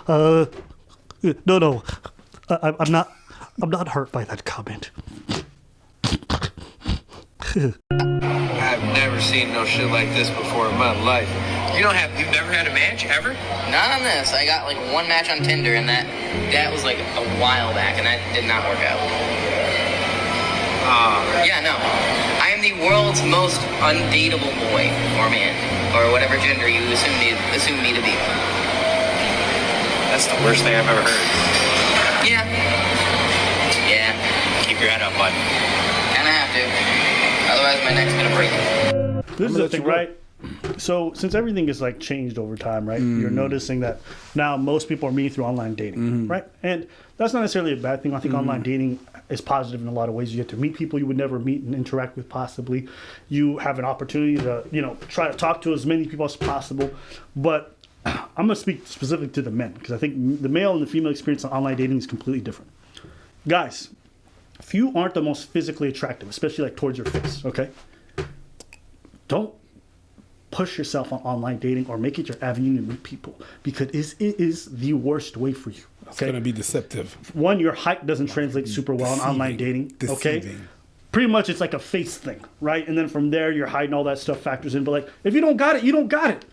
Uh, no. I'm not. I'm not hurt by that comment. I've never seen no shit like this before in my life. You've never had a match ever? Not on this. I got like one match on Tinder, and that was like a while back, and that did not work out. Yeah, no. I am the world's most undateable boy or man, or whatever gender you assume me to be. That's the worst thing I've ever heard. Yeah. Keep your head up, bud. Kinda have to. Otherwise, my neck's gonna break. This is the thing, right? So since everything is like changed over time, right? You're noticing that now most people are meeting through online dating, right? And that's not necessarily a bad thing. I think online dating is positive in a lot of ways. You get to meet people you would never meet and interact with possibly. You have an opportunity to, try to talk to as many people as possible. But I'm going to speak specifically to the men because I think the male and the female experience on online dating is completely different. Guys, if you aren't the most physically attractive, especially like towards your face, okay? Don't push yourself on online dating or make it your avenue to meet people because it is the worst way for you. Okay? It's going to be deceptive. One, your height doesn't translate super well in online dating. Okay? Pretty much it's like a face thing, right? And then from there, your height and all that stuff factors in. But like, if you don't got it, you don't got it.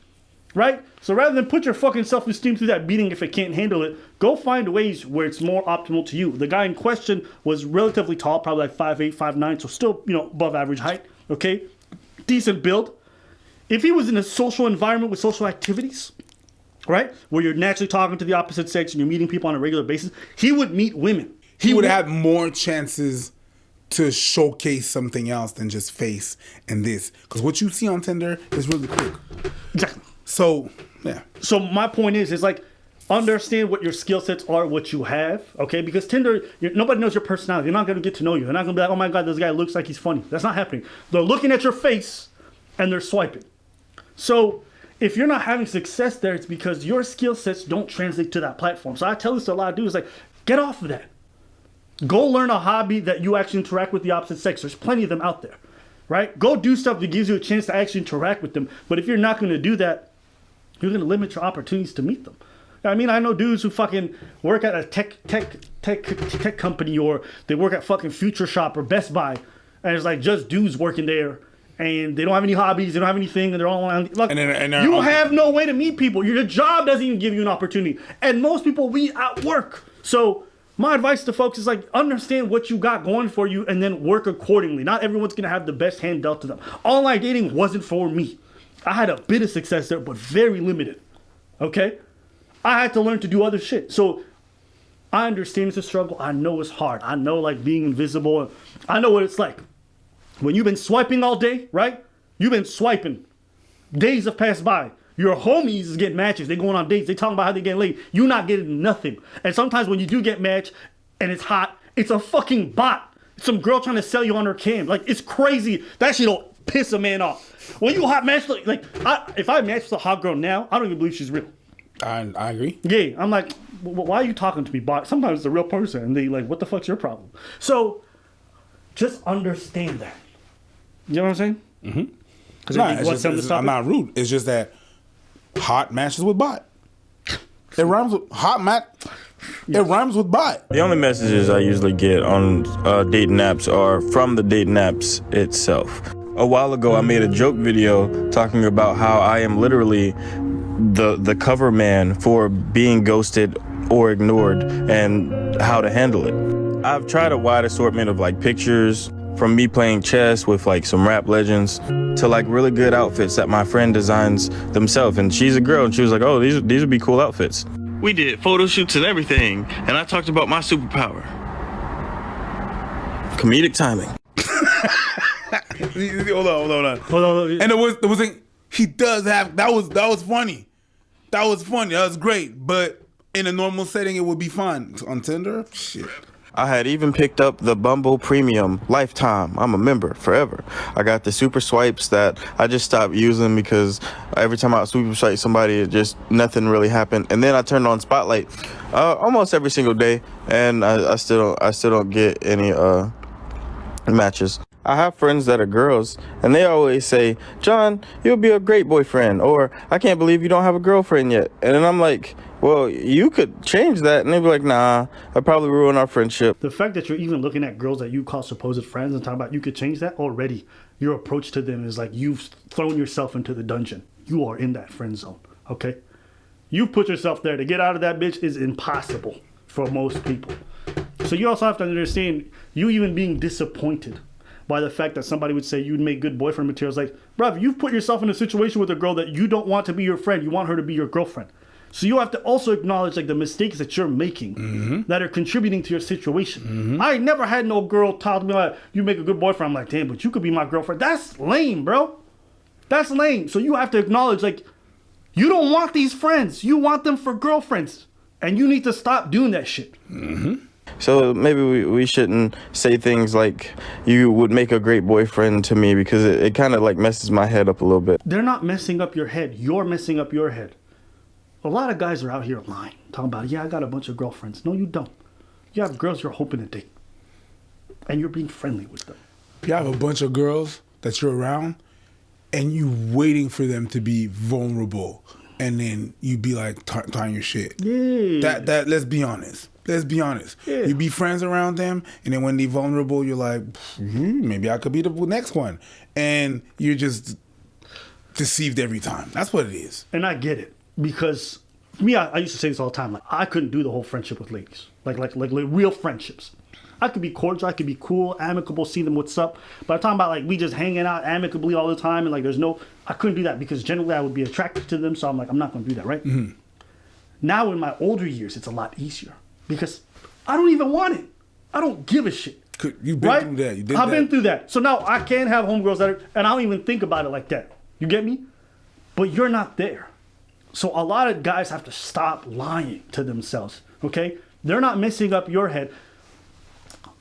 Right? So rather than put your fucking self-esteem through that beating if it can't handle it, go find ways where it's more optimal to you. The guy in question was relatively tall, probably like 5'8", 5'9", so still, above average height. Okay? Decent build. If he was in a social environment with social activities, right, where you're naturally talking to the opposite sex and you're meeting people on a regular basis, he would meet women. He would have more chances to showcase something else than just face and this. Because what you see on Tinder is really quick. Exactly. So, yeah. So my point is like, understand what your skill sets are, what you have, okay? Because Tinder, nobody knows your personality. They're not going to get to know you. They're not going to be like, oh my God, this guy looks like he's funny. That's not happening. They're looking at your face and they're swiping. So if you're not having success there, it's because your skill sets don't translate to that platform. So I tell this to a lot of dudes, like, get off of that. Go learn a hobby that you actually interact with the opposite sex. There's plenty of them out there, right? Go do stuff that gives you a chance to actually interact with them. But if you're not going to do that, you're going to limit your opportunities to meet them. I mean, I know dudes who fucking work at a tech company or they work at fucking Future Shop or Best Buy, and it's like just dudes working there. And they don't have any hobbies, they don't have anything, and they're all on. Look, you have no way to meet people. Your job doesn't even give you an opportunity. And most people, we at work. So my advice to folks is like, understand what you got going for you and then work accordingly. Not everyone's going to have the best hand dealt to them. Online dating wasn't for me. I had a bit of success there, but very limited. Okay? I had to learn to do other shit. So I understand it's a struggle. I know it's hard. I know like being invisible. I know what it's like. When you've been swiping all day, right? You've been swiping. Days have passed by. Your homies is getting matches. They going on dates. They talking about how they getting laid. You're not getting nothing. And sometimes when you do get matched and it's hot, it's a fucking bot. Some girl trying to sell you on her cam. Like, it's crazy. That shit will piss a man off. When you hot match, if I match with a hot girl now, I don't even believe she's real. I agree. Yeah, I'm like, why are you talking to me, bot? Sometimes it's a real person. And they like, what the fuck's your problem? So, just understand that. You know what I'm saying? Mm-hmm. I'm not rude. It's just that hot matches with bot. It rhymes with hot mat. It rhymes with bot. The only messages I usually get on dating apps are from the dating apps itself. A while ago, I made a joke video talking about how I am literally the cover man for being ghosted or ignored and how to handle it. I've tried a wide assortment of like pictures, from me playing chess with like some rap legends to like really good outfits that my friend designs themselves. And she's a girl and she was like, oh, these would be cool outfits. We did photo shoots and everything. And I talked about my superpower. Comedic timing. Hold on. And it was he does have, that was funny. That was funny. That was great. But in a normal setting, it would be fun. On Tinder, shit. I had even picked up the Bumble Premium Lifetime. I'm a member forever. I got the super swipes that I just stopped using because every time I super swipe somebody, nothing really happened. And then I turned on Spotlight almost every single day, and I still don't get any matches. I have friends that are girls, and they always say, John, you'll be a great boyfriend, or I can't believe you don't have a girlfriend yet. And then I'm like, well, you could change that, and they'd be like, nah, I'd probably ruin our friendship. The fact that you're even looking at girls that you call supposed friends and talking about you could change that already, your approach to them is like you've thrown yourself into the dungeon. You are in that friend zone, okay? You put yourself there. To get out of that bitch is impossible for most people. So you also have to understand, you even being disappointed by the fact that somebody would say you'd make good boyfriend materials. Like, bruv, you've put yourself in a situation with a girl that you don't want to be your friend. You want her to be your girlfriend. So you have to also acknowledge like the mistakes that you're making that are contributing to your situation. I never had no girl tell me like, you make a good boyfriend. I'm like, damn, but you could be my girlfriend. That's lame, bro. That's lame. So you have to acknowledge like, you don't want these friends. You want them for girlfriends. And you need to stop doing that shit. So maybe we shouldn't say things like, you would make a great boyfriend to me, because it kind of like messes my head up a little bit. They're not messing up your head. You're messing up your head. A lot of guys are out here lying, talking about, yeah, I got a bunch of girlfriends. No, you don't. You have girls you're hoping to date. And you're being friendly with them. You have a bunch of girls that you're around, and you waiting for them to be vulnerable, and then you be like tying your shit. Yeah. That let's be honest. Let's be honest. Yeah. You be friends around them, and then when they vulnerable, you're like, maybe I could be the next one, and you're just deceived every time. That's what it is. And I get it. Because me, I used to say this all the time. Like, I couldn't do the whole friendship with ladies. Like real friendships. I could be cordial, I could be cool, amicable, see them what's up. But I'm talking about like we just hanging out amicably all the time, and like I couldn't do that because generally I would be attracted to them. So I'm like, I'm not going to do that, right? Now in my older years, it's a lot easier because I don't even want it. I don't give a shit. You've been through that. I've been through that. So now I can have homegirls that are, and I don't even think about it like that. You get me? But you're not there. So a lot of guys have to stop lying to themselves, okay? They're not messing up your head.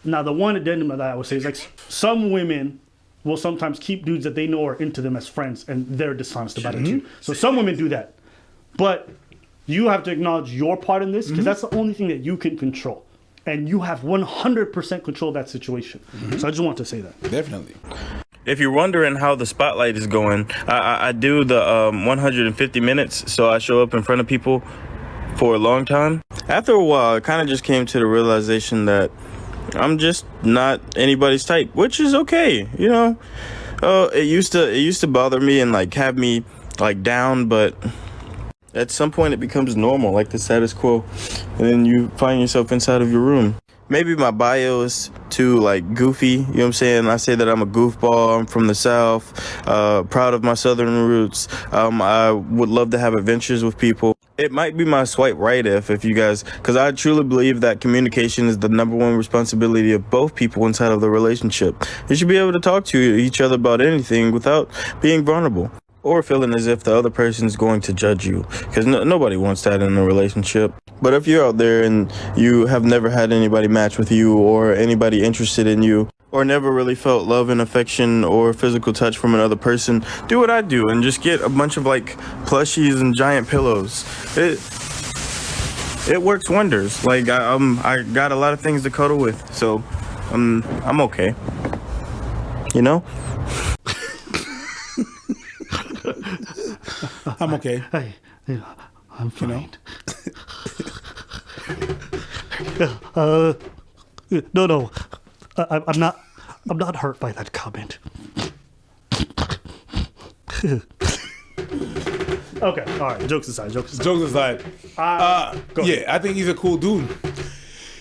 Now, the one addendum that I would say is like some women will sometimes keep dudes that they know are into them as friends, and they're dishonest about it too. So some women do that. But you have to acknowledge your part in this because that's the only thing that you can control. And you have 100% control of that situation. So I just want to say that. Definitely. If you're wondering how the spotlight is going, I do the 150 minutes, so I show up in front of people for a long time. After a while, I kind of just came to the realization that I'm just not anybody's type, which is okay, you know. It used to bother me and like have me like down, but at some point it becomes normal, like the status quo, and then you find yourself inside of your room. Maybe my bio is too like goofy, you know what I'm saying? I say that I'm a goofball, I'm from the South, proud of my Southern roots. I would love to have adventures with people. It might be my swipe right if you guys, because I truly believe that communication is the #1 responsibility of both people inside of the relationship. You should be able to talk to each other about anything without being vulnerable or feeling as if the other person's going to judge you, because nobody wants that in a relationship. But if you're out there and you have never had anybody match with you or anybody interested in you, or never really felt love and affection or physical touch from another person, do what I do and just get a bunch of like plushies and giant pillows. It works wonders. Like I got a lot of things to cuddle with, so I'm okay. You know? I'm okay. Hey, I'm fine. No. I'm not hurt by that comment. Okay, all right. Jokes aside. Jokes aside. Go ahead. I think he's a cool dude.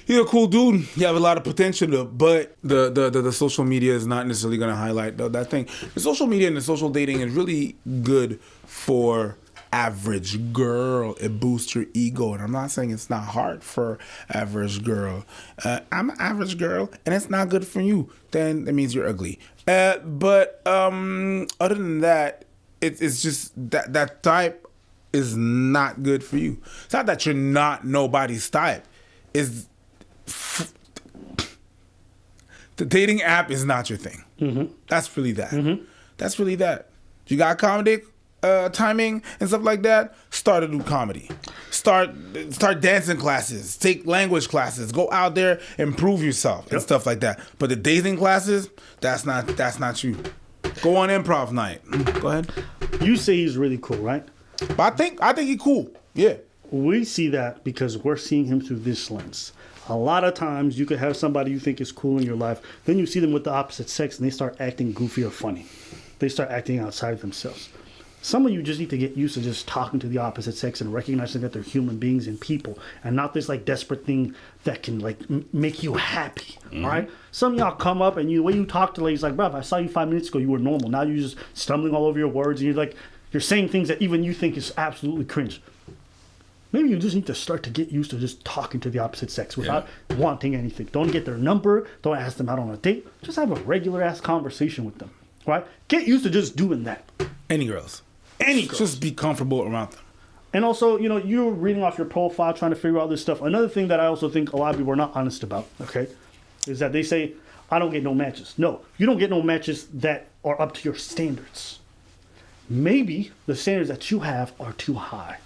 He's a cool dude. You have a lot of potential, but the social media is not necessarily going to highlight that thing. The social media and the social dating is really good for average girl. It boosts your ego, and I'm not saying it's not hard for average girl. I'm an average girl, and it's not good for you. Then that means you're ugly. But other than that, it's just that type is not good for you. It's not that you're not nobody's type. The dating app is not your thing. That's really that. That's really that. You got comedic timing and stuff like that. Start to do comedy. Start dancing classes. Take language classes. Go out there, improve yourself and stuff like that. But the dating classes, that's not you. Go on improv night. Go ahead. You say he's really cool, right? But I think he's cool. Yeah. we see that because we're seeing him through this lens. A lot of times you could have somebody you think is cool in your life, then you see them with the opposite sex and they start acting goofy or funny. They start acting outside of themselves. Some of you just need to get used to just talking to the opposite sex and recognizing that they're human beings and people and not this like desperate thing that can like make you happy. All right. Some of y'all come up and the way you talk to ladies like, bruv, I saw you 5 minutes ago, you were normal. Now you're just stumbling all over your words and you're saying things that even you think is absolutely cringe. Maybe you just need to start to get used to just talking to the opposite sex without wanting anything. Don't get their number. Don't ask them out on a date. Just have a regular ass conversation with them. Right? Get used to just doing that. Any girls. Any girls. Just be comfortable around them. And also, you're reading off your profile, trying to figure out this stuff. Another thing that I also think a lot of people are not honest about, okay, is that they say, I don't get no matches. No, you don't get no matches that are up to your standards. Maybe the standards that you have are too high.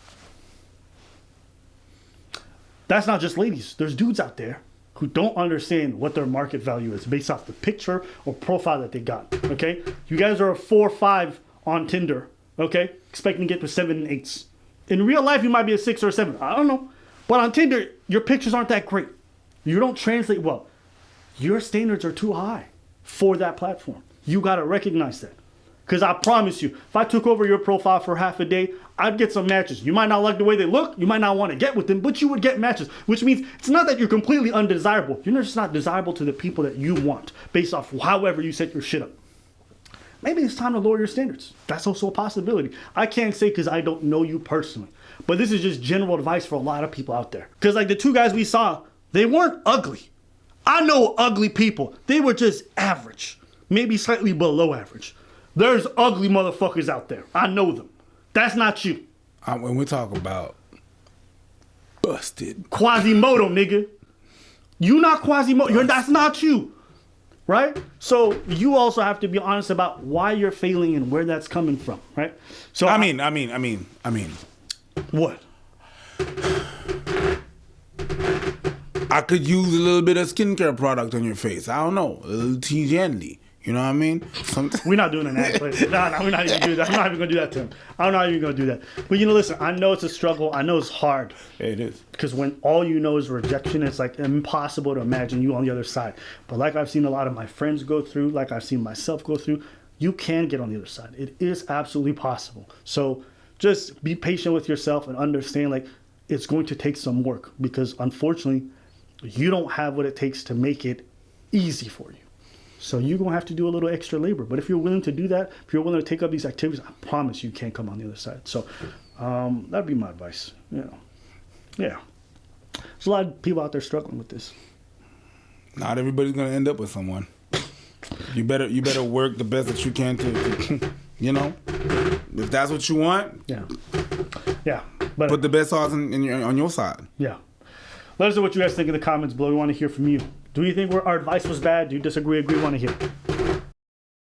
That's not just ladies. There's dudes out there who don't understand what their market value is based off the picture or profile that they got, okay? You guys are a 4 or 5 on Tinder, okay? Expecting to get to 7 and 8s. In real life, you might be a 6 or a 7. I don't know. But on Tinder, your pictures aren't that great. You don't translate well. Your standards are too high for that platform. You got to recognize that. Because I promise you, if I took over your profile for half a day, I'd get some matches. You might not like the way they look. You might not want to get with them, but you would get matches. Which means it's not that you're completely undesirable. You're just not desirable to the people that you want based off however you set your shit up. Maybe it's time to lower your standards. That's also a possibility. I can't say because I don't know you personally. But this is just general advice for a lot of people out there. Because like the 2 guys we saw, they weren't ugly. I know ugly people. They were just average. Maybe slightly below average. There's ugly motherfuckers out there. I know them. That's not you. When we talk about busted. Quasimodo, nigga. You not Quasimodo. That's not you. Right? So you also have to be honest about why you're failing and where that's coming from. Right? So I mean. What? I could use a little bit of skincare product on your face. I don't know. A little T Gently. You know what I mean? We're not doing an ad. No, we're not even doing that. I'm not even going to do that to him. I'm not even going to do that. But listen, I know it's a struggle. I know it's hard. It is. Because when all you know is rejection, it's like impossible to imagine you on the other side. But like I've seen a lot of my friends go through, like I've seen myself go through, you can get on the other side. It is absolutely possible. So just be patient with yourself and understand like it's going to take some work because unfortunately, you don't have what it takes to make it easy for you. So you're going to have to do a little extra labor. But if you're willing to do that, if you're willing to take up these activities, I promise you can't come on the other side. So that'd be my advice. Yeah. There's a lot of people out there struggling with this. Not everybody's going to end up with someone. You better work the best that you can to if that's what you want. Yeah. But put the best odds on your side. Yeah. Let us know what you guys think in the comments below. We want to hear from you. Do you think our advice was bad? Do you disagree? Agree? Want to hear?